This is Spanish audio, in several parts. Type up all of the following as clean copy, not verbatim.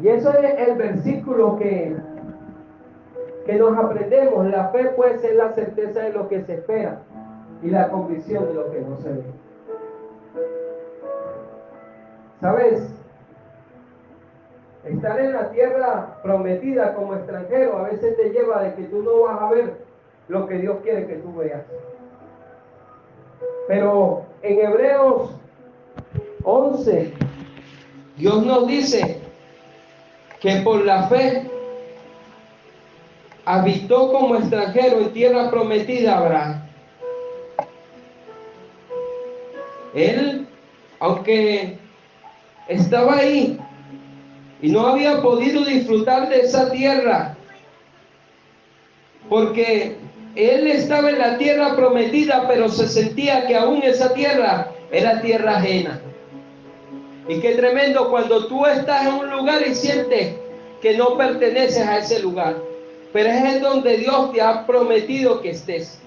Y eso es el versículo que nos aprendemos. La fe puede ser la certeza de lo que se espera y la convicción de lo que no se ve. ¿Sabes? Estar en la tierra prometida como extranjero a veces te lleva de que tú no vas a ver lo que Dios quiere que tú veas. Pero en Hebreos 11, Dios nos dice que por la fe habitó como extranjero en tierra prometida Abraham. Él, aunque estaba ahí y no había podido disfrutar de esa tierra, porque él estaba en la tierra prometida, pero se sentía que aún esa tierra era tierra ajena. Y qué tremendo cuando tú estás en un lugar y sientes que no perteneces a ese lugar, pero es en donde Dios te ha prometido que estés,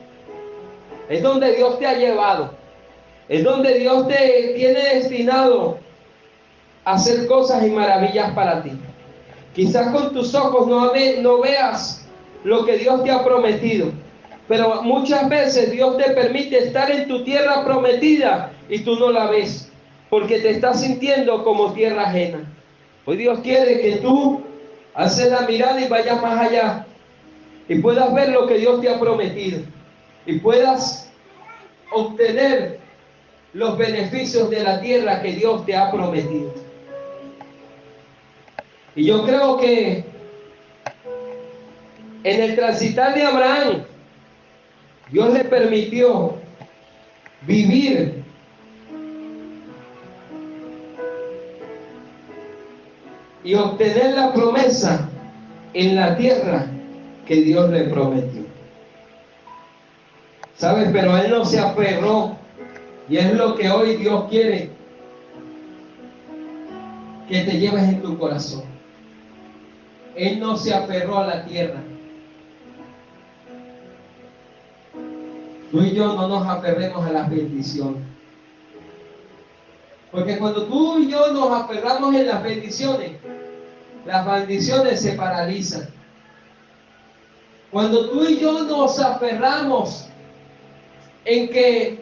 es donde Dios te ha llevado, es donde Dios te tiene destinado a hacer cosas y maravillas para ti. Quizás con tus ojos no veas lo que Dios te ha prometido, pero muchas veces Dios te permite estar en tu tierra prometida y tú no la ves, porque te estás sintiendo como tierra ajena. Hoy Dios quiere que tú alces la mirada y vayas más allá y puedas ver lo que Dios te ha prometido y puedas obtener los beneficios de la tierra que Dios te ha prometido. Y yo creo que en el transitar de Abraham, Dios le permitió vivir y obtener la promesa en la tierra que Dios le prometió. ¿Sabes? Pero él no se aferró, y es lo que hoy Dios quiere que te lleves en tu corazón. Él no se aferró a la tierra. Tú y yo no nos aferremos a las bendiciones. Porque cuando tú y yo nos aferramos en las bendiciones se paralizan. Cuando tú y yo nos aferramos en que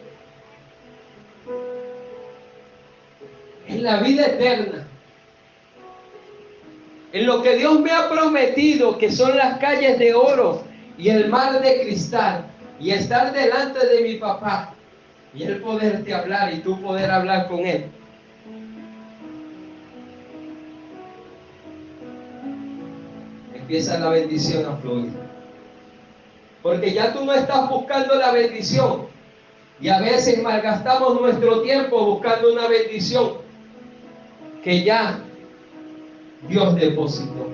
en la vida eterna, en lo que Dios me ha prometido, que son las calles de oro y el mar de cristal, y estar delante de mi papá, y él poderte hablar y tú poder hablar con él, empieza la bendición a fluir. Porque ya tú no estás buscando la bendición, y a veces malgastamos nuestro tiempo buscando una bendición que ya Dios depositó.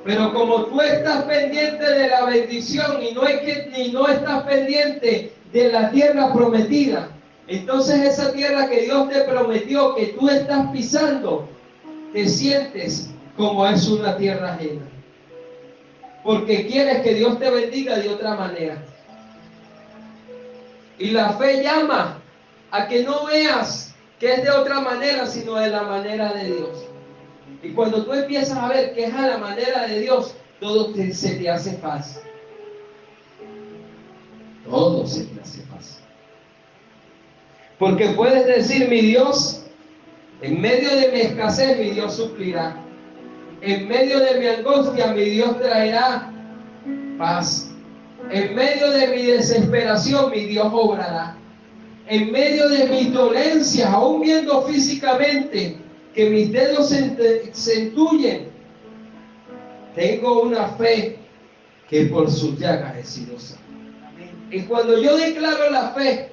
Pero como tú estás pendiente de la bendición y no estás pendiente de la tierra prometida, entonces esa tierra que Dios te prometió que tú estás pisando, te sientes como es una tierra ajena. Porque quieres que Dios te bendiga de otra manera. Y la fe llama a que no veas que es de otra manera, sino de la manera de Dios. Y cuando tú empiezas a ver que es a la manera de Dios, todo se te hace fácil. Todo se te hace fácil. Porque puedes decir, mi Dios, en medio de mi escasez, mi Dios suplirá. En medio de mi angustia, mi Dios traerá paz. En medio de mi desesperación, mi Dios obrará. En medio de mis dolencias, aún viendo físicamente que mis dedos se entuyen, tengo una fe que por sus llagas he sido sano. Y cuando yo declaro la fe,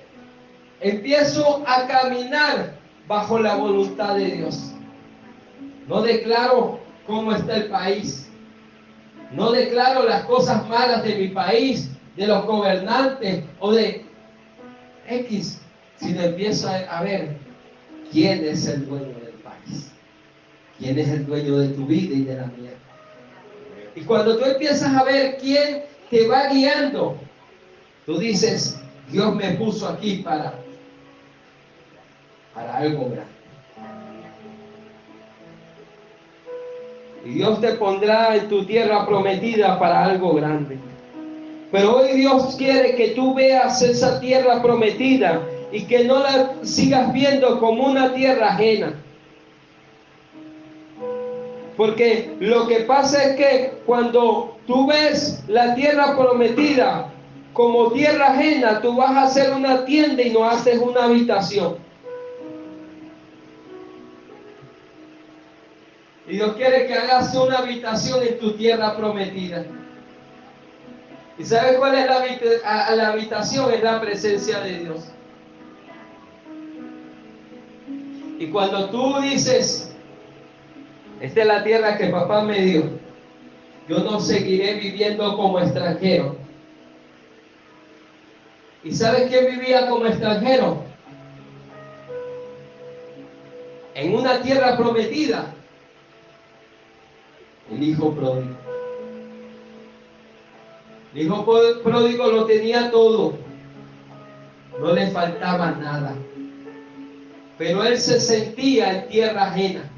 empiezo a caminar bajo la voluntad de Dios. No declaro cómo está el país. No declaro las cosas malas de mi país, de los gobernantes o de X, sino empiezo a ver quién es el dueño del país. Quién es el dueño de tu vida y de la mía. Y cuando tú empiezas a ver quién te va guiando, tú dices, Dios me puso aquí para algo grande. Y Dios te pondrá en tu tierra prometida para algo grande. Pero hoy Dios quiere que tú veas esa tierra prometida y que no la sigas viendo como una tierra ajena. Porque lo que pasa es que cuando tú ves la tierra prometida como tierra ajena, tú vas a hacer una tienda y no haces una habitación. Y Dios quiere que hagas una habitación en tu tierra prometida. ¿Y sabes cuál es la habitación? Es la presencia de Dios. Y cuando tú dices, esta es la tierra que papá me dio, yo no seguiré viviendo como extranjero. ¿Y sabes quién vivía como extranjero? En una tierra prometida. El hijo pródigo. El hijo pródigo lo tenía todo. No le faltaba nada. Pero él se sentía en tierra ajena.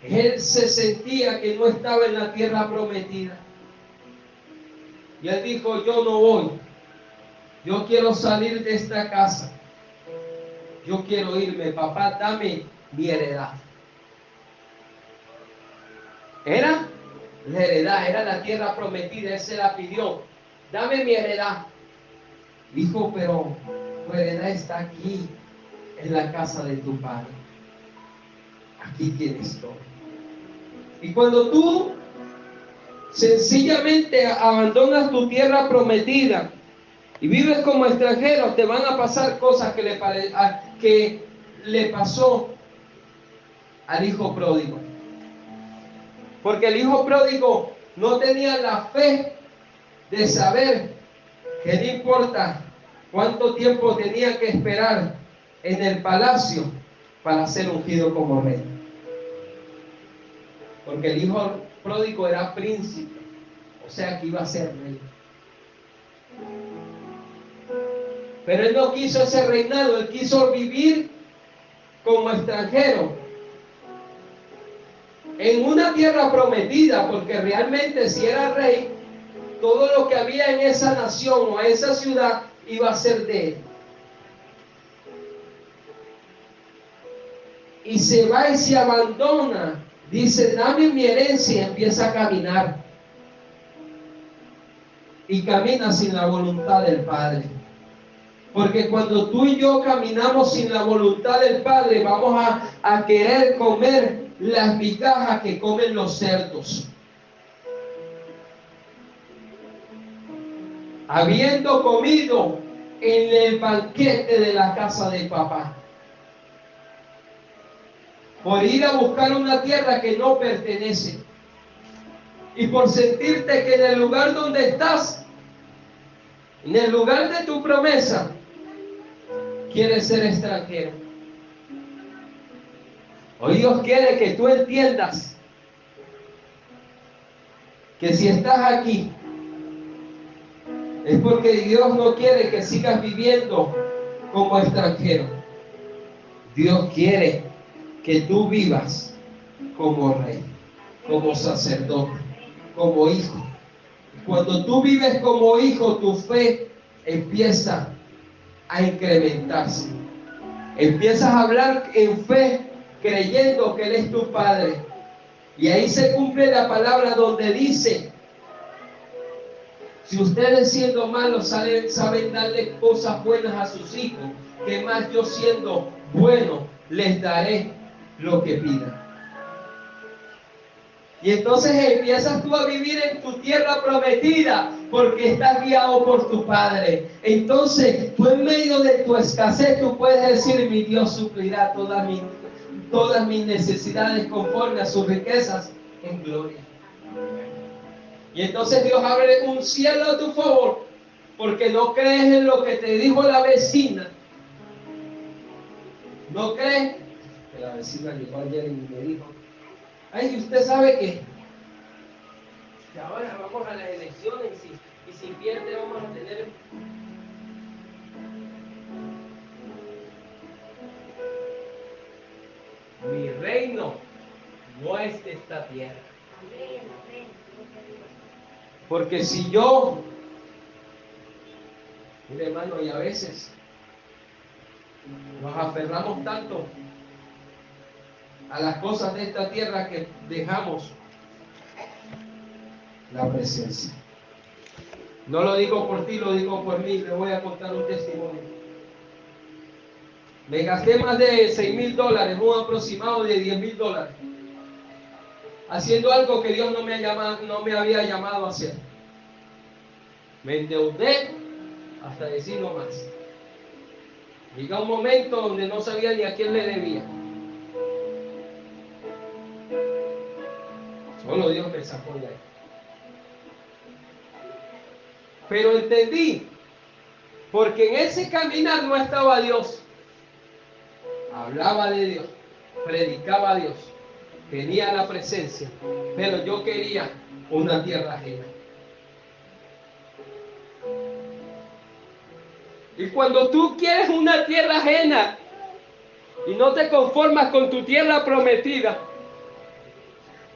Él se sentía que no estaba en la tierra prometida. Y él dijo, yo no voy. Yo quiero salir de esta casa. Yo quiero irme. Papá, dame mi heredad. Era la heredad, era la tierra prometida. Él se la pidió. Dame mi heredad. Dijo, pero tu heredad está aquí, en la casa de tu padre. Aquí tienes todo. Y cuando tú sencillamente abandonas tu tierra prometida y vives como extranjero, te van a pasar cosas que le pasó al hijo pródigo. Porque el hijo pródigo no tenía la fe de saber que no importa cuánto tiempo tenía que esperar en el palacio para ser ungido como rey. Porque el hijo pródigo era príncipe, o sea que iba a ser rey. Pero él no quiso ese reinado, él quiso vivir como extranjero en una tierra prometida, porque realmente si era rey, todo lo que había en esa nación o esa ciudad iba a ser de él. Y se va y se abandona, dice, dame mi herencia, y empieza a caminar. Y camina sin la voluntad del Padre. Porque cuando tú y yo caminamos sin la voluntad del Padre, vamos a querer comer las migajas que comen los cerdos. Habiendo comido en el banquete de la casa de papá. Por ir a buscar una tierra que no pertenece. Y por sentirte que en el lugar donde estás, en el lugar de tu promesa, quieres ser extranjero. Hoy Dios quiere que tú entiendas que si estás aquí, es porque Dios no quiere que sigas viviendo como extranjero. Dios quiere que tú vivas como rey, como sacerdote, como hijo. Cuando tú vives como hijo, tu fe empieza a incrementarse. Empiezas a hablar en fe, creyendo que Él es tu Padre. Y ahí se cumple la palabra donde dice, si ustedes siendo malos saben darle cosas buenas a sus hijos, que más yo siendo bueno les daré lo que pidan. Y entonces empiezas tú a vivir en tu tierra prometida porque estás guiado por tu Padre. Entonces tú en medio de tu escasez tú puedes decir, mi Dios suplirá todas mis necesidades conforme a sus riquezas en gloria. Y entonces Dios abre un cielo a tu favor porque no crees en lo que te dijo la vecina. No crees que la vecina llegó ayer y me dijo, ay, usted sabe que ahora vamos a las elecciones y si pierde vamos a tener... mi reino no es de esta tierra. Porque si yo, mire hermano, y a veces nos aferramos tanto a las cosas de esta tierra que dejamos la presencia. No lo digo por ti, lo digo por mí. Le voy a contar un testimonio. Me gasté más de $6,000, un aproximado de $10,000, haciendo algo que Dios no me había llamado a hacer. Me endeudé hasta decir no más. Llegó un momento donde no sabía ni a quién le debía. Solo Dios me sacó de ahí. Pero entendí, porque en ese caminar no estaba Dios. Hablaba de Dios, predicaba a Dios, tenía la presencia, pero yo quería una tierra ajena. Y cuando tú quieres una tierra ajena y no te conformas con tu tierra prometida,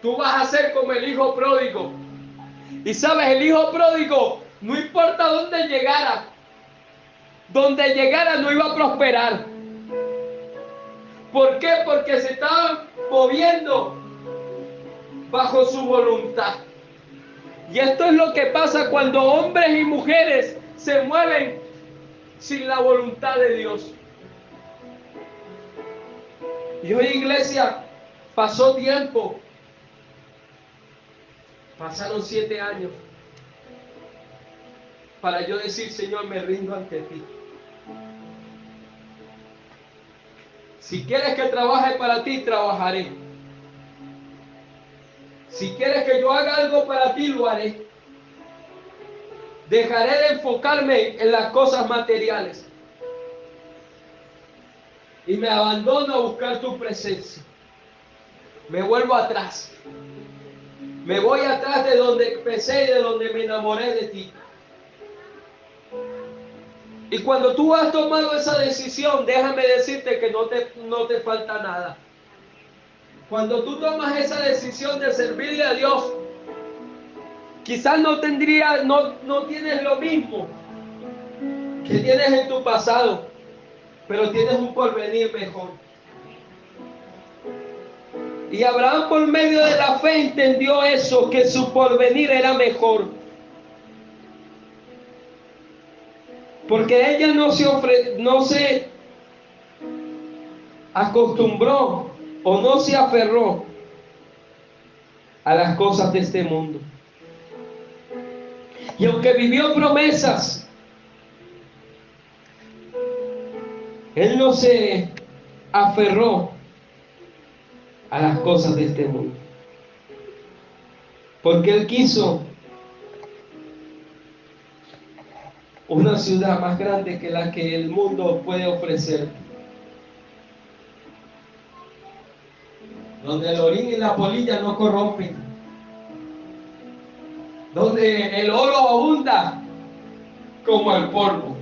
tú vas a ser como el hijo pródigo. Y sabes, el hijo pródigo, no importa dónde llegara no iba a prosperar. ¿Por qué? Porque se estaba moviendo bajo su voluntad. Y esto es lo que pasa cuando hombres y mujeres se mueven sin la voluntad de Dios. Y hoy, iglesia, pasó tiempo. Pasaron 7 años para yo decir, Señor, me rindo ante ti. Si quieres que trabaje para ti, trabajaré. Si quieres que yo haga algo para ti, lo haré. Dejaré de enfocarme en las cosas materiales y me abandono a buscar tu presencia. Me vuelvo atrás. Me voy atrás de donde empecé y de donde me enamoré de ti. Y cuando tú has tomado esa decisión, déjame decirte que no te falta nada. Cuando tú tomas esa decisión de servirle a Dios, quizás no tienes lo mismo que tienes en tu pasado, pero tienes un porvenir mejor. Y Abraham, por medio de la fe, entendió eso, que su porvenir era mejor. Porque ella no se acostumbró o no se aferró a las cosas de este mundo. Y aunque vivió promesas, él no se aferró a las cosas de este mundo. Porque él quiso una ciudad más grande que la que el mundo puede ofrecer. Donde el orín y la polilla no corrompen. Donde el oro abunda como el polvo.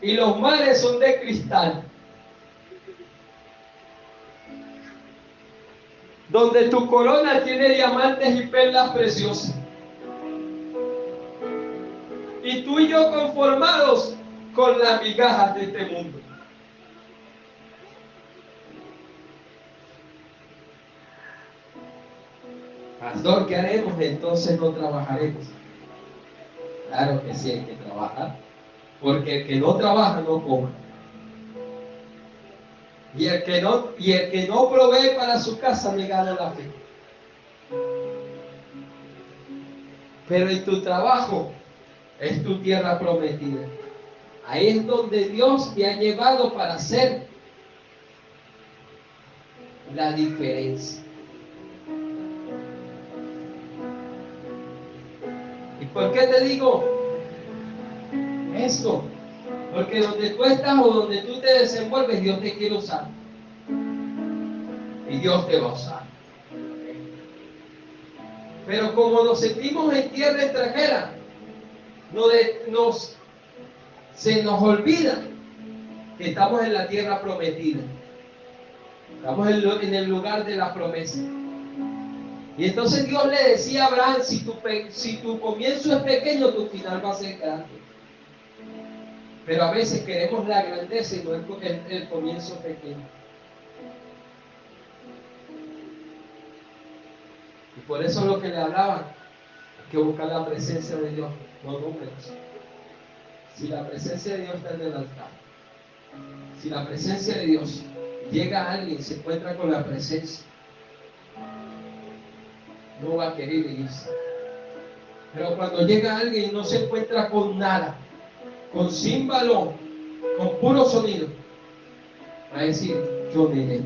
Y los mares son de cristal. Donde tu corona tiene diamantes y perlas preciosas. Y tú y yo conformados con las migajas de este mundo. Pastor, ¿qué haremos? Entonces no trabajaremos. Claro que sí hay que trabajar. Porque el que no trabaja no come. Y el que no provee para su casa le gana la fe. Pero en tu trabajo es tu tierra prometida. Ahí es donde Dios te ha llevado para hacer la diferencia. ¿Y por qué te digo esto? Porque donde tú estás o donde tú te desenvuelves, Dios te quiere usar. Y Dios te va a usar. Pero como nos sentimos en tierra extranjera, se nos olvida que estamos en la tierra prometida. Estamos en el lugar de la promesa. Y entonces Dios le decía a Abraham, si tu comienzo es pequeño, tu final va a ser grande. Pero a veces queremos la grandeza y no el comienzo pequeño. Y por eso lo que le hablaban, hay que buscar la presencia de Dios, no números. Si la presencia de Dios está en el altar, si la presencia de Dios llega a alguien, se encuentra con la presencia, no va a querer irse. Pero cuando llega alguien y no se encuentra con nada, con címbalo, con puro sonido, va a decir, yo me iré,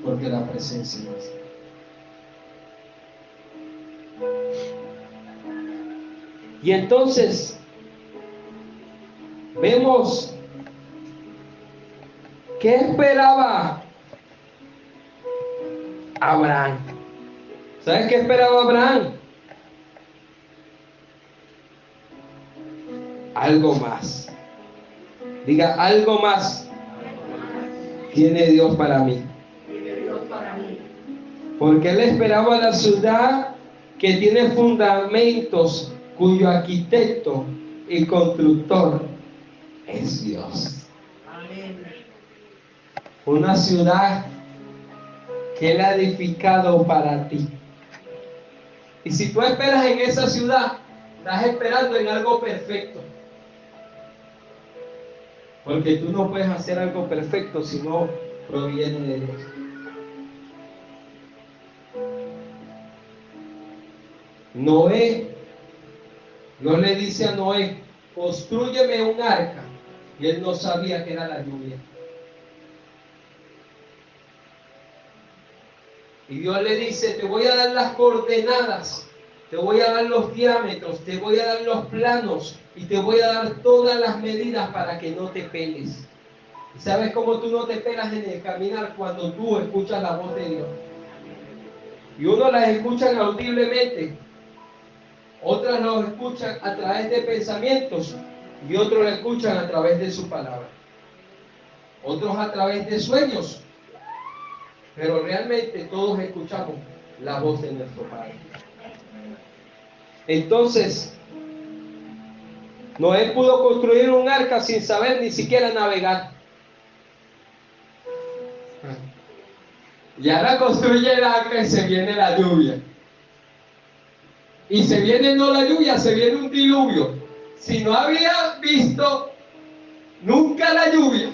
porque la presencia no está. Y entonces vemos qué esperaba Abraham. ¿Sabes qué esperaba Abraham? Algo más. Diga, algo más tiene Dios para mí. Porque él esperaba la ciudad que tiene fundamentos, cuyo arquitecto y constructor es Dios. Una ciudad que él ha edificado para ti. Y si tú esperas en esa ciudad, estás esperando en algo perfecto. Porque tú no puedes hacer algo perfecto si no proviene de Dios. Noé, Dios le dice a Noé, constrúyeme un arca. Y él no sabía que era la lluvia. Y Dios le dice, te voy a dar las coordenadas, te voy a dar los diámetros, te voy a dar los planos y te voy a dar todas las medidas para que no te peles. ¿Y sabes cómo tú no te pelas en el caminar? Cuando tú escuchas la voz de Dios. Y unos las escuchan audiblemente, otras los escuchan a través de pensamientos y otros la escuchan a través de su palabra. Otros a través de sueños. Pero realmente todos escuchamos la voz de nuestro Padre. Entonces, Noé pudo construir un arca sin saber ni siquiera navegar. Y ahora construye el arca y se viene la lluvia. Y se viene no la lluvia, se viene un diluvio. Si no había visto nunca la lluvia,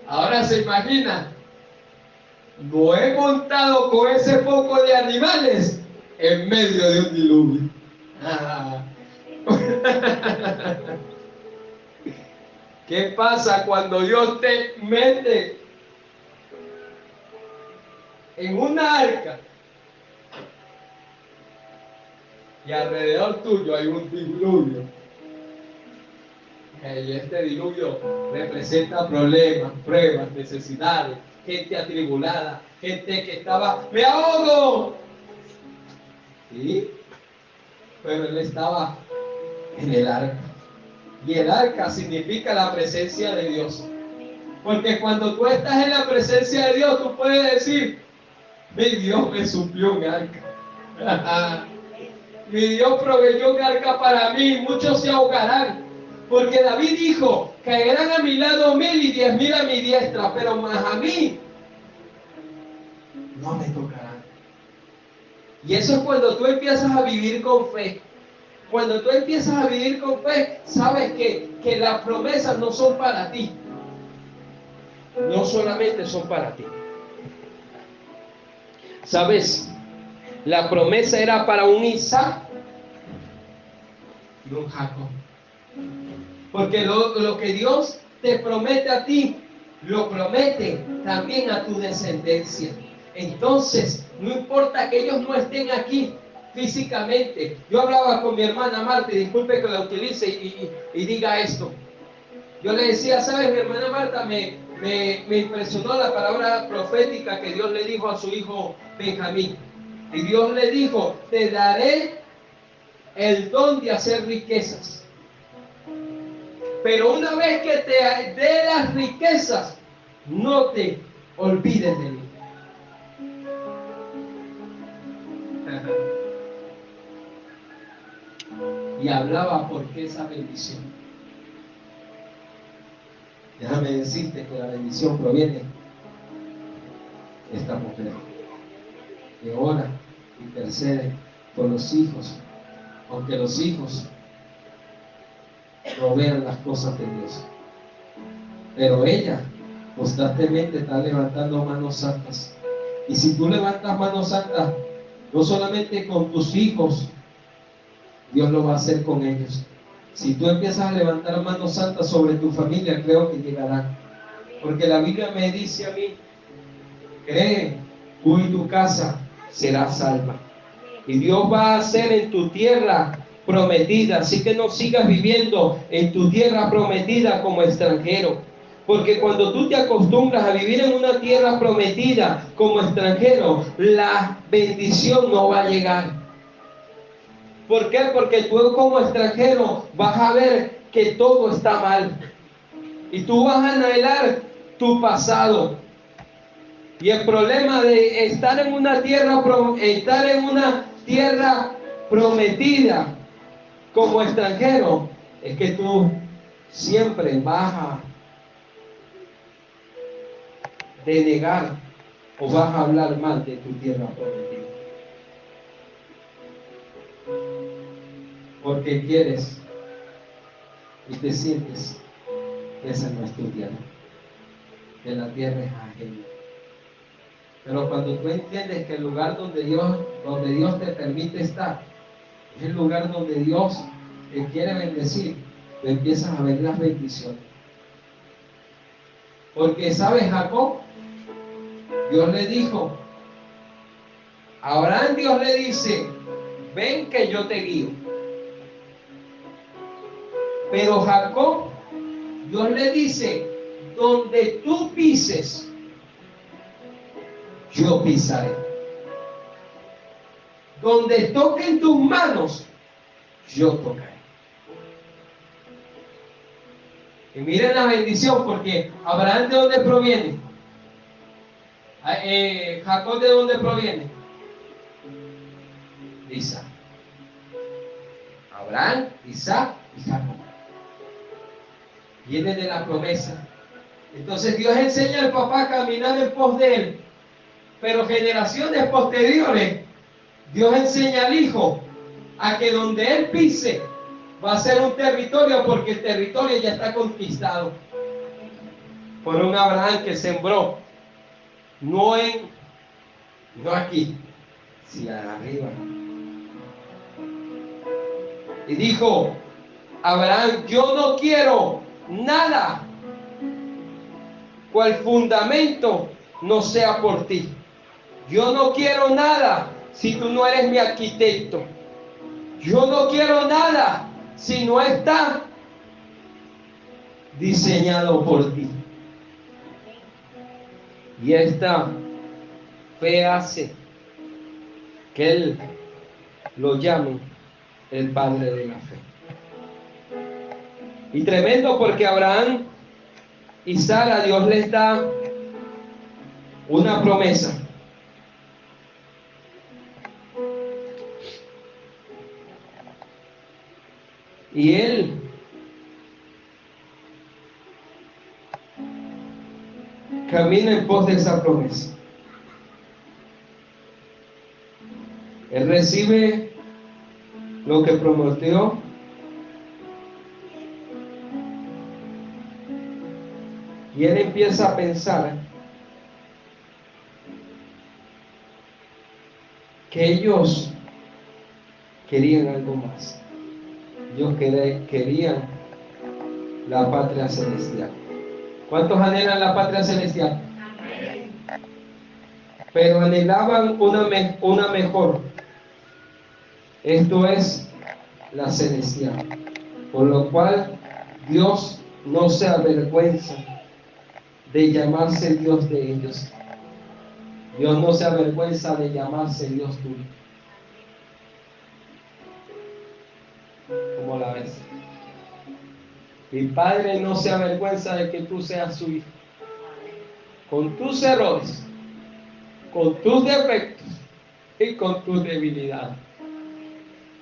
ahora se imagina, Noé montado con ese poco de animales en medio de un diluvio. ¿Qué pasa cuando Dios te mete en una arca y alrededor tuyo hay un diluvio? Y este diluvio representa problemas, pruebas, necesidades, gente atribulada, gente que estaba, ¡me ahogo! ¿Sí? Pero él estaba en el arca. Y el arca significa la presencia de Dios. Porque cuando tú estás en la presencia de Dios, tú puedes decir, mi Dios me suplió un arca. Mi Dios proveyó un arca para mí, muchos se ahogarán. Porque David dijo, caerán a mi lado 1000 y 10,000 a mi diestra, pero más a mí no me tocarán. Y eso es cuando tú empiezas a vivir con fe. Cuando tú empiezas a vivir con fe, sabes que las promesas no son para ti. No solamente son para ti. ¿Sabes? La promesa era para un Isaac y un Jacob. Porque lo que Dios te promete a ti, lo promete también a tu descendencia. Entonces, no importa que ellos no estén aquí físicamente. Yo hablaba con mi hermana Marta, y disculpe que la utilice y diga esto. Yo le decía, ¿sabes? Mi hermana Marta me impresionó la palabra profética que Dios le dijo a su hijo Benjamín. Y Dios le dijo, te daré el don de hacer riquezas. Pero una vez que te dé las riquezas, no te olvides de mí. Y hablaba porque esa bendición. Déjame decirte que la bendición proviene de esta mujer que ora, intercede por los hijos, aunque los hijos no vean las cosas de Dios. Pero ella constantemente está levantando manos santas. Y si tú levantas manos santas, no solamente con tus hijos, Dios lo va a hacer con ellos. Si tú empiezas a levantar manos santas sobre tu familia, creo que llegará. Porque la Biblia me dice a mí, cree, tú y tu casa serás salva. Y Dios va a hacer en tu tierra prometida. Así que no sigas viviendo en tu tierra prometida como extranjero. Porque cuando tú te acostumbras a vivir en una tierra prometida como extranjero, la bendición no va a llegar. ¿Por qué? Porque tú como extranjero vas a ver que todo está mal. Y tú vas a anhelar tu pasado. Y el problema de estar en una tierra prometida como extranjero es que tú siempre vas a denegar o vas a hablar mal de tu tierra prometida. Porque quieres y te sientes que esa no es tu tierra, que la tierra es ajena. Pero cuando tú entiendes que el lugar donde Dios te permite estar, es el lugar donde Dios te quiere bendecir, tú empiezas a ver las bendiciones. Porque, ¿sabes, Jacob? Dios le dijo, a Abraham Dios le dice, ven que yo te guío. Pero Jacob, Dios le dice, donde tú pises, yo pisaré. Donde toquen tus manos, yo tocaré. Y miren la bendición, porque Abraham, ¿de dónde proviene? Jacob, ¿de dónde proviene? De Isaac. Abraham, Isaac y Jacob. Viene de la promesa. Entonces Dios enseña al papá a caminar en pos de él. Pero generaciones posteriores, Dios enseña al hijo a que donde él pise va a ser un territorio, porque el territorio ya está conquistado por un Abraham que sembró, no aquí, sino arriba. Y dijo Abraham, yo no quiero nada cual fundamento no sea por ti. Yo no quiero nada si tú no eres mi arquitecto. Yo no quiero nada si no está diseñado por ti. Y esta fe hace que él lo llame el padre de la fe. Y tremendo, porque Abraham y Sara, Dios les da una promesa. Y él camina en pos de esa promesa. Él recibe lo que prometió. Y él empieza a pensar que ellos querían algo más. Ellos querían la patria celestial. ¿Cuántos anhelan la patria celestial? Amén. Pero anhelaban una mejor. Esto es la celestial. Por lo cual Dios no se avergüenza de llamarse Dios de ellos. Dios no se avergüenza de llamarse Dios tuyo. ¿Cómo la ves? Mi Padre no se avergüenza de que tú seas su hijo. con tus errores, con tus defectos y con tus debilidades.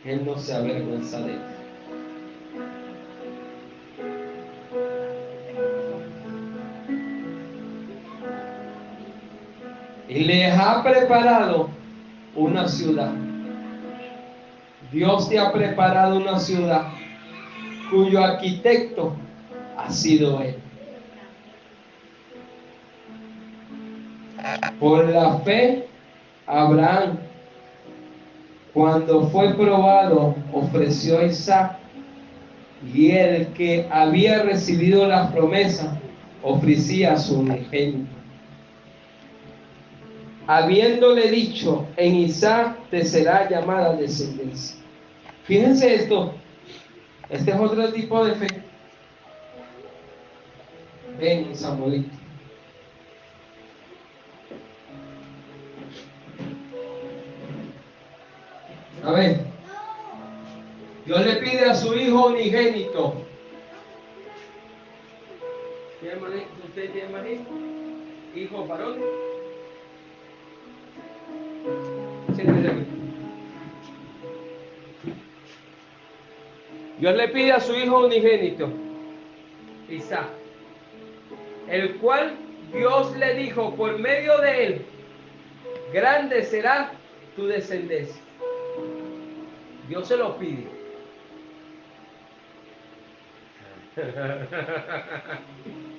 Él no se avergüenza de ti. Y les ha preparado una ciudad. Dios te ha preparado una ciudad cuyo arquitecto ha sido Él. Por la fe, Abraham, cuando fue probado, ofreció a Isaac, y el que había recibido las promesas ofrecía a su unigénito, habiéndole dicho: en Isaac te será llamada descendencia. Fíjense esto, este es otro tipo de fe. Ven, Samuelito. A ver, Dios le pide a su hijo unigénito. ¿Usted tiene más hijos? ¿Hijos varones? Siéntese aquí. Dios le pide a su hijo unigénito, Isaac, el cual Dios le dijo por medio de él: grande será tu descendencia. Dios se lo pide.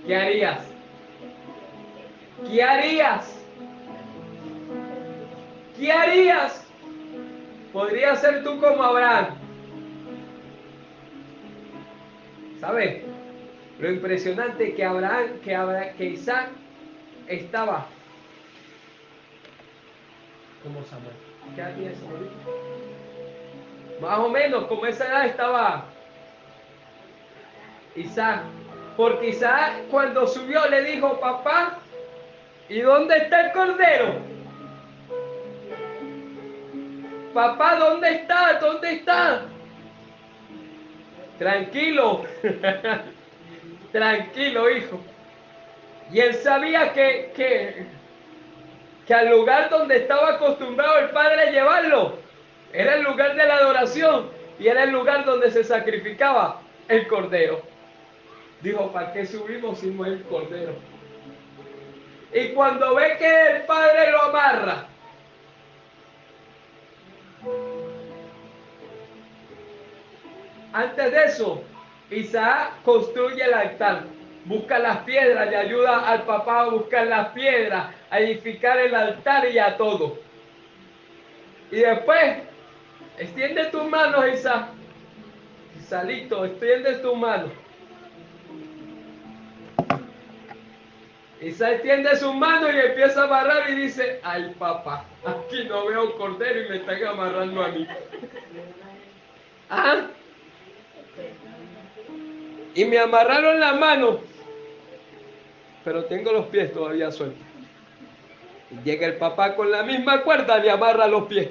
¿Qué harías? ¿Qué harías? ¿Qué harías? Podría ser tú como Abraham. ¿Sabes? Lo impresionante que Isaac estaba como Samuel. ¿Qué edad tiene Samuel? Más o menos como esa edad estaba Isaac. Porque Isaac, cuando subió, le dijo: papá, ¿y dónde está el cordero? Papá, ¿dónde está? ¿Dónde está? Tranquilo. Tranquilo, hijo. Y él sabía que al lugar donde estaba acostumbrado el padre a llevarlo era el lugar de la adoración y era el lugar donde se sacrificaba el cordero. Dijo: ¿para qué subimos si no es el cordero? Y cuando ve que el padre lo amarra, antes de eso, Isaac construye el altar, busca las piedras, le ayuda al papá a buscar las piedras, a edificar el altar y a todo. Y después, extiende tus manos, Isaac. Isalito, extiende tus manos. Isaac extiende sus manos y empieza a amarrar y dice: ay, papá, aquí no veo cordero y me están amarrando a mí. ¿Ah? Y me amarraron la mano, pero tengo los pies todavía sueltos. Y llega el papá con la misma cuerda, le amarra los pies.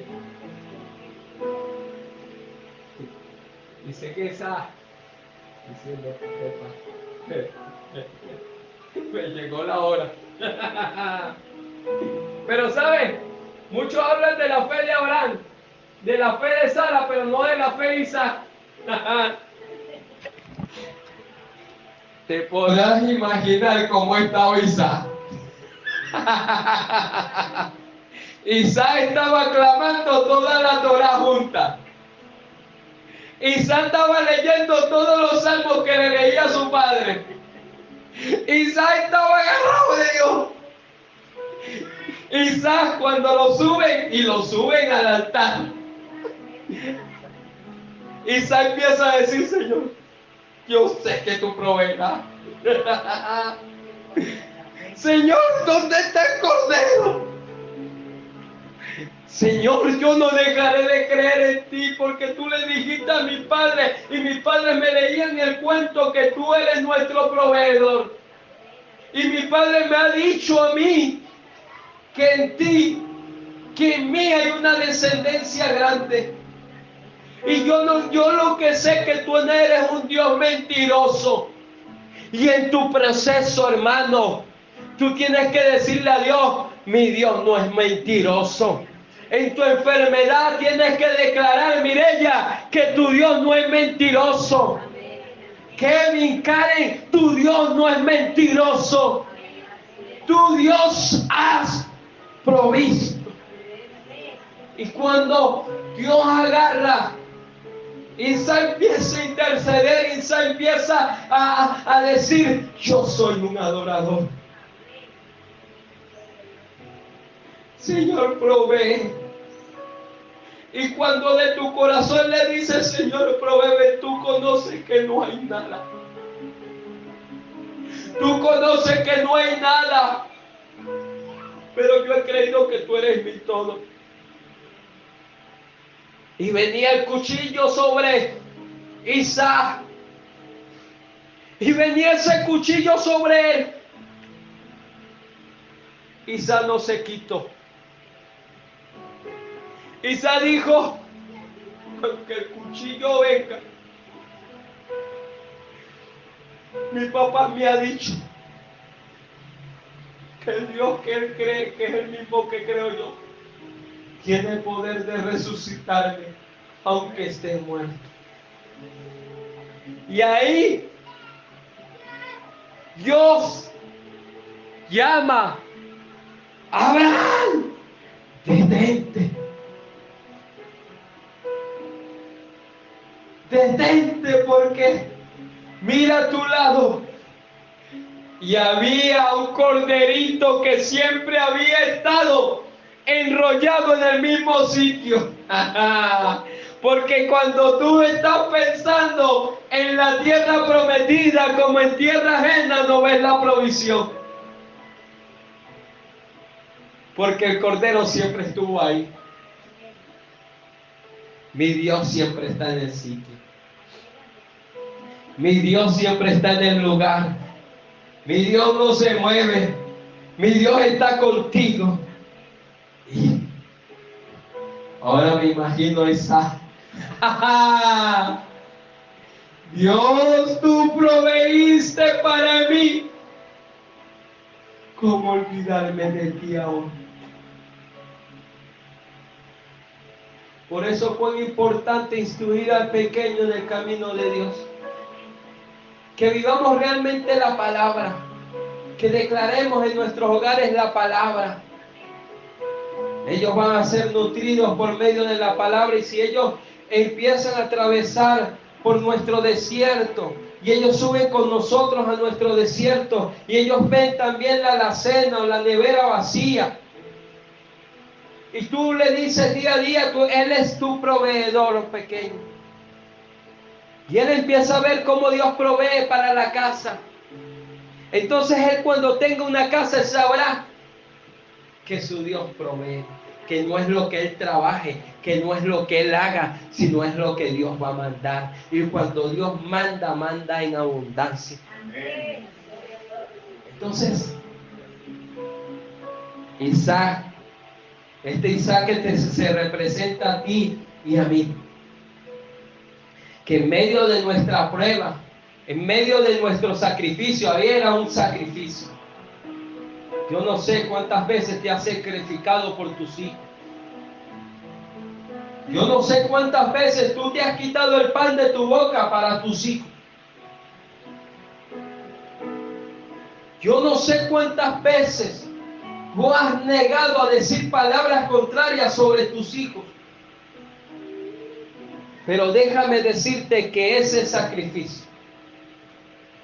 Dice que esa, diciendo: me llegó la hora. Pero ¿sabes? Muchos hablan de la fe de Abraham, de la fe de Sara, pero no de la fe de Isaac. Te podrás imaginar cómo estaba Isaac. Isaac estaba clamando toda la Torá junta. Isaac estaba leyendo todos los salmos que le leía a su padre. Isaac estaba agarrado de Dios. Isaac, cuando lo suben al altar, Isaac empieza a decir: Señor, yo sé que tú proveerás. Señor, ¿dónde está el cordero? Señor, yo no dejaré de creer en ti, porque tú le dijiste a mi padre, y mis padres me leían el cuento que tú eres nuestro proveedor. Y mi padre me ha dicho a mí que en ti, que en mí hay una descendencia grande. Y yo lo que sé que tú no eres un Dios mentiroso. Y en tu proceso, hermano, Tú tienes que decirle a Dios, mi Dios no es mentiroso. En tu enfermedad tienes que declarar, Mireya, que tu Dios no es mentiroso. Kevin, Karen, tu Dios no es mentiroso. Tu Dios has provisto. Y cuando Dios agarra, Isa empieza a interceder, Isa empieza a decir, yo soy un adorador. Señor, provee. Y cuando de tu corazón le dices, Señor, provee, tú conoces que no hay nada. Tú conoces que no hay nada. Pero yo he creído que tú eres mi todo. Y venía el cuchillo sobre Isaac. Y venía ese cuchillo sobre él. Isaac no se quitó. Isaac dijo, aunque el cuchillo venga, mi papá me ha dicho que el Dios que él cree, que es el mismo que creo yo, tiene el poder de resucitarme, aunque esté muerto. Y ahí Dios llama a Abraham, detente. Detente porque mira a tu lado. Y había un corderito que siempre había estado enrollado en el mismo sitio. Porque cuando tú estás pensando en la tierra prometida como en tierra ajena, no ves la provisión. Porque el cordero siempre estuvo ahí. Mi Dios siempre está en el sitio. Mi Dios siempre está en el lugar. Mi Dios no se mueve. Mi Dios está contigo. Y ahora me imagino a Isaac. Dios, tú proveíste para mí. ¿Cómo olvidarme de ti ahora? Por eso fue importante instruir al pequeño en el camino de Dios. Que vivamos realmente la palabra. Que declaremos en nuestros hogares la palabra. Ellos van a ser nutridos por medio de la palabra, y si ellos empiezan a atravesar por nuestro desierto y ellos suben con nosotros a nuestro desierto y ellos ven también la alacena o la nevera vacía, y tú le dices día a día, Él es tu proveedor pequeño, y él empieza a ver cómo Dios provee para la casa. Entonces él, cuando tenga una casa, él sabrá que su Dios provee, que no es lo que él trabaje, que no es lo que él haga, sino es lo que Dios va a mandar. Y cuando Dios manda, manda en abundancia. Entonces, Isaac, este Isaac que se representa a ti y a mí, que en medio de nuestra prueba, en medio de nuestro sacrificio, había un sacrificio. Yo no sé cuántas veces te has sacrificado por tus hijos. Yo no sé cuántas veces tú te has quitado el pan de tu boca para tus hijos. Yo no sé cuántas veces tú has negado a decir palabras contrarias sobre tus hijos. Pero déjame decirte que ese sacrificio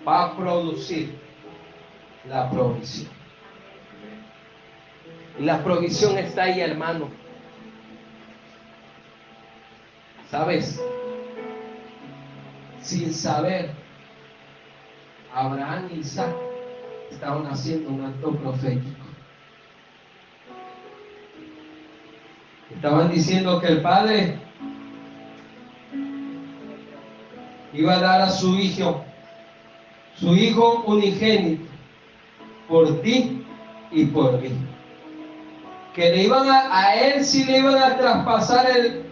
va a producir la provisión. Y la provisión está ahí, hermano. ¿Sabes? Sin saber, Abraham y Isaac estaban haciendo un acto profético. Estaban diciendo que el Padre iba a dar a su hijo unigénito, por ti y por mí. Que le iban a él sí le iban a traspasar el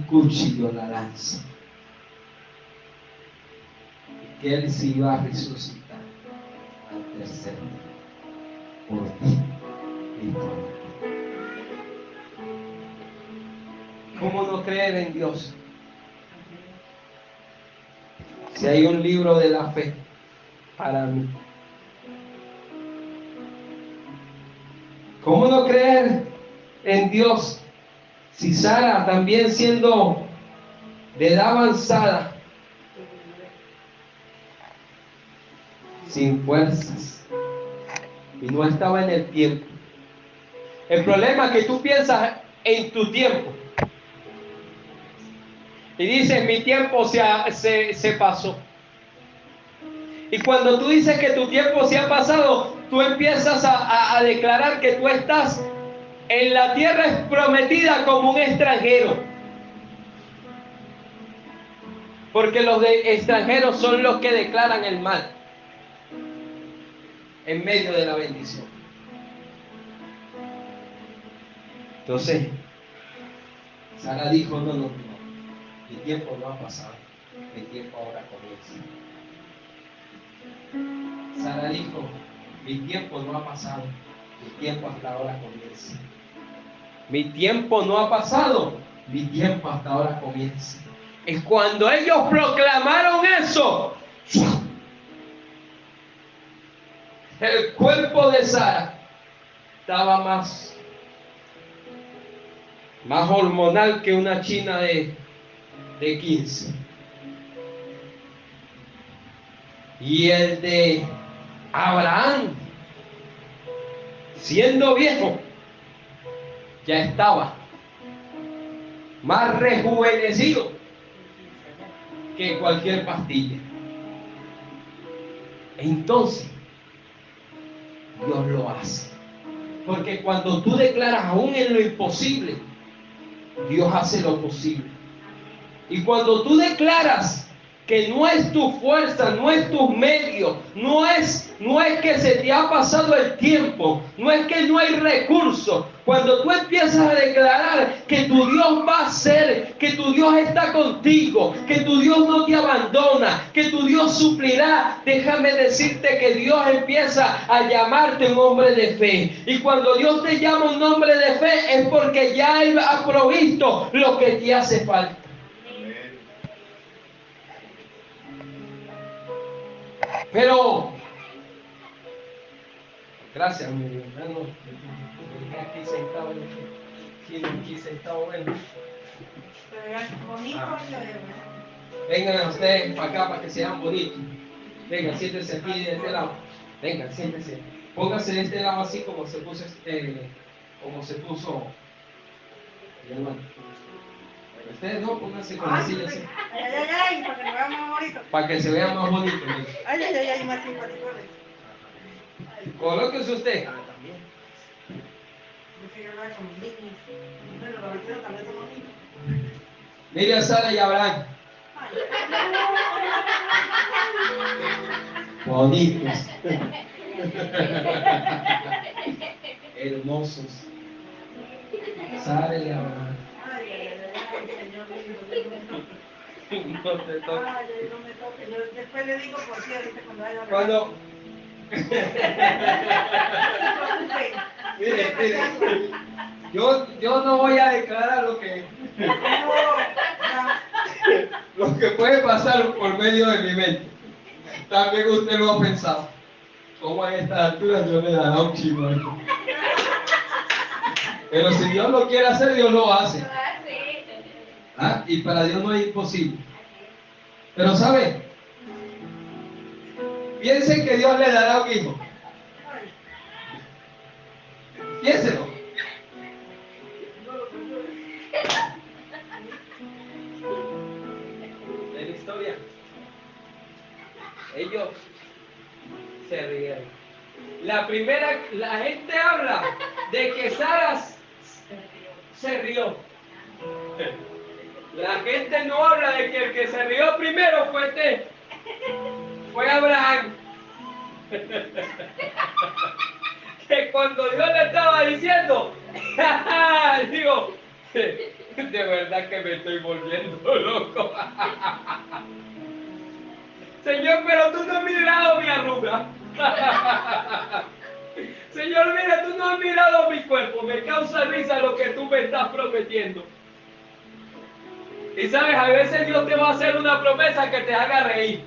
cuchillo, la lanza. Que él sí iba a resucitar. intercede por ti y por mí. ¿Cómo no creer en Dios? Si hay un libro de la fe para mí. ¿Cómo no creer en Dios si Sara, también siendo de edad avanzada, sin fuerzas, y no estaba en el tiempo? El problema es que tú piensas en tu tiempo y dices, mi tiempo se pasó. Y cuando tú dices que tu tiempo se ha pasado, tú empiezas a declarar que tú estás en la tierra prometida como un extranjero. Porque los extranjeros son los que declaran el mal en medio de la bendición. Entonces, Sara dijo, no, mi tiempo no ha pasado, mi tiempo ahora comienza. Sara dijo, mi tiempo no ha pasado, mi tiempo hasta ahora comienza. Mi tiempo no ha pasado, mi tiempo hasta ahora comienza. Y cuando ellos proclamaron eso, el cuerpo de Sara estaba más hormonal que una china de 15. Y el de Abraham, siendo viejo, ya estaba más rejuvenecido que cualquier pastilla. Entonces, Dios lo hace. Porque cuando tú declaras aún en lo imposible, Dios hace lo posible. Y cuando tú declaras que no es tu fuerza, no es tus medios, no es que se te ha pasado el tiempo, no es que no hay recursos. Cuando tú empiezas a declarar que tu Dios va a hacer, que tu Dios está contigo, que tu Dios no te abandona, que tu Dios suplirá, déjame decirte que Dios empieza a llamarte un hombre de fe. Y cuando Dios te llama un hombre de fe es porque ya Él ha provisto lo que te hace falta. Pero, gracias, mi hermano. Aquí sentado, aquí sentado, bueno. Vengan ustedes para acá para que sean bonitos. Venga, siéntese aquí de este lado. Venga, siéntese. Póngase de este lado así como se puso mi hermano. Ustedes no, pónganse con la silla así. Ay, para que se vea más bonito. Para que se vea más bonito. Ay, más simpático. Colóquese usted. Mire a Sara y a Abraham. Bonitos. Hermosos. Sara y Abraham. No te toques. Ay, no me toques. Yo después le digo por qué ahorita cuando vaya a Cuando. Mire. Yo no voy a declarar lo que puede pasar por medio de mi mente. También usted lo ha pensado. Como a estas alturas yo le dará un chivo. Pero si Dios lo quiere hacer, Dios lo hace. ¿Ah? Y para Dios no es imposible. Pero ¿sabe? Piensen que Dios le dará un hijo. Piénselo. En la historia, ellos se rieron. La gente habla de que Sara se rió. La gente no habla de que el que se rió primero fue Abraham. Que cuando Dios le estaba diciendo, digo, de verdad que me estoy volviendo loco. Señor, pero tú no has mirado mi arruga. Señor, mira, tú no has mirado mi cuerpo, me causa risa lo que tú me estás prometiendo. Y sabes, a veces Dios te va a hacer una promesa que te haga reír.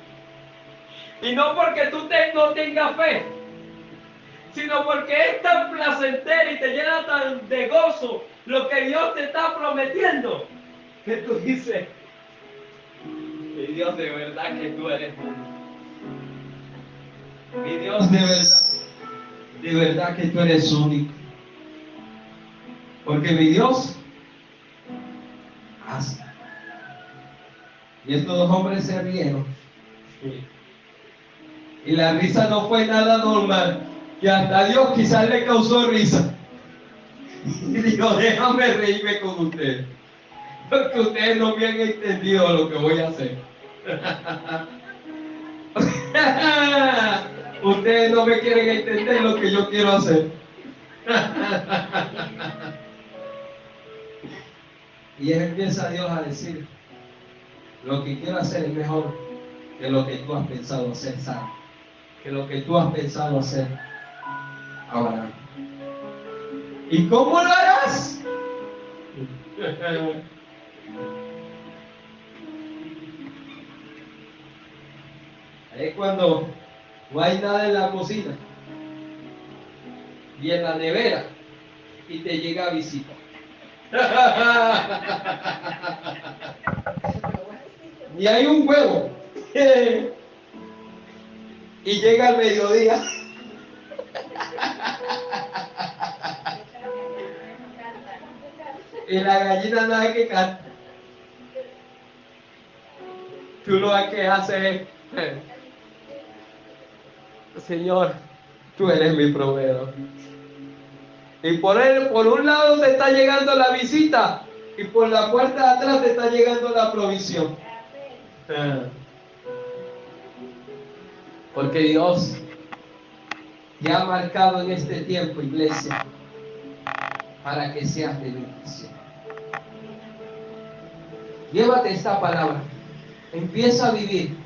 Y no porque tú no tengas fe, sino porque es tan placentero y te llena tan de gozo lo que Dios te está prometiendo, que tú dices, mi Dios, de verdad que tú eres bueno. Mi Dios, de verdad que tú eres único. Porque mi Dios hace. Y estos dos hombres se rieron. Y la risa no fue nada normal, que hasta Dios quizás le causó risa. Y dijo, déjame reírme con ustedes, porque ustedes no me han entendido lo que voy a hacer. Ustedes no me quieren entender lo que yo quiero hacer. Y empieza Dios a decir, lo que quiero hacer es mejor que lo que tú has pensado hacer, Sara, que lo que tú has pensado hacer, Abraham. ¿Y cómo lo harás? Es cuando no hay nada en la cocina y en la nevera y te llega visita. Y hay un huevo y llega al mediodía. Y la gallina nada que canta. Tú lo que haces es, Señor, tú eres mi proveedor. Y por un lado te está llegando la visita y por la puerta de atrás te está llegando la provisión. Porque Dios te ha marcado en este tiempo, iglesia, para que seas de bendición. Llévate esta palabra. Empieza a vivir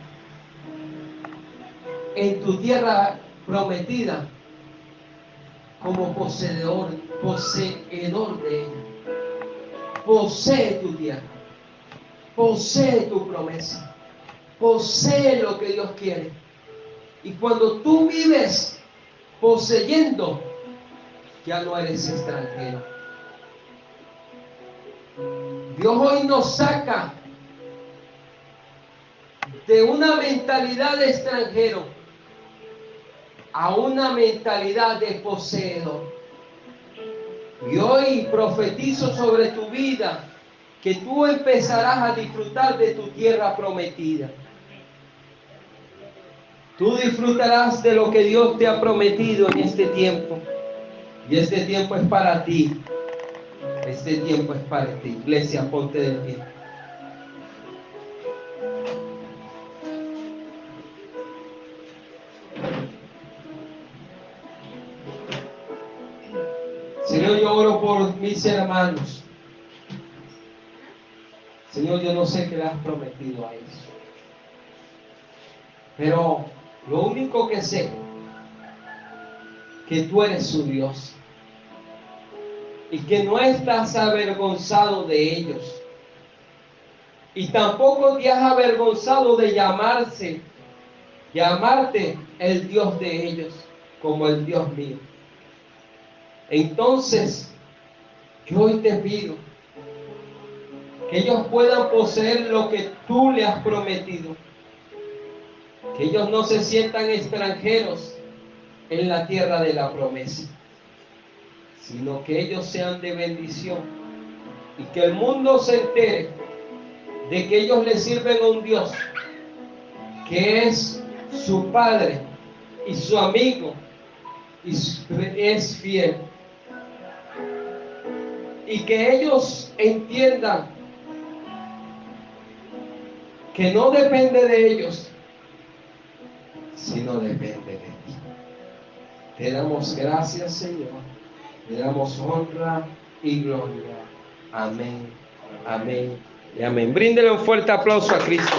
en tu tierra prometida como poseedor de ella. Posee tu tierra, posee tu promesa, posee lo que Dios quiere. Y cuando tú vives poseyendo, ya no eres extranjero. Dios hoy nos saca de una mentalidad de extranjero a una mentalidad de poseedor. Y hoy profetizo sobre tu vida que tú empezarás a disfrutar de tu tierra prometida. Tú disfrutarás de lo que Dios te ha prometido en este tiempo. Y este tiempo es para ti. Este tiempo es para ti. Iglesia, ponte de pie. Señor, yo oro por mis hermanos. Señor, yo no sé qué le has prometido a ellos. Pero lo único que sé, que tú eres su Dios. Y que no estás avergonzado de ellos. Y tampoco te has avergonzado de llamarte el Dios de ellos, como el Dios mío. Entonces, yo hoy te pido que ellos puedan poseer lo que tú le has prometido. Que ellos no se sientan extranjeros en la tierra de la promesa, sino que ellos sean de bendición y que el mundo se entere de que ellos le sirven a un Dios que es su Padre y su amigo y es fiel. Y que ellos entiendan que no depende de ellos, sino depende de ti. Te damos gracias, Señor. Te damos honra y gloria. Amén, amén y amén. Bríndele un fuerte aplauso a Cristo.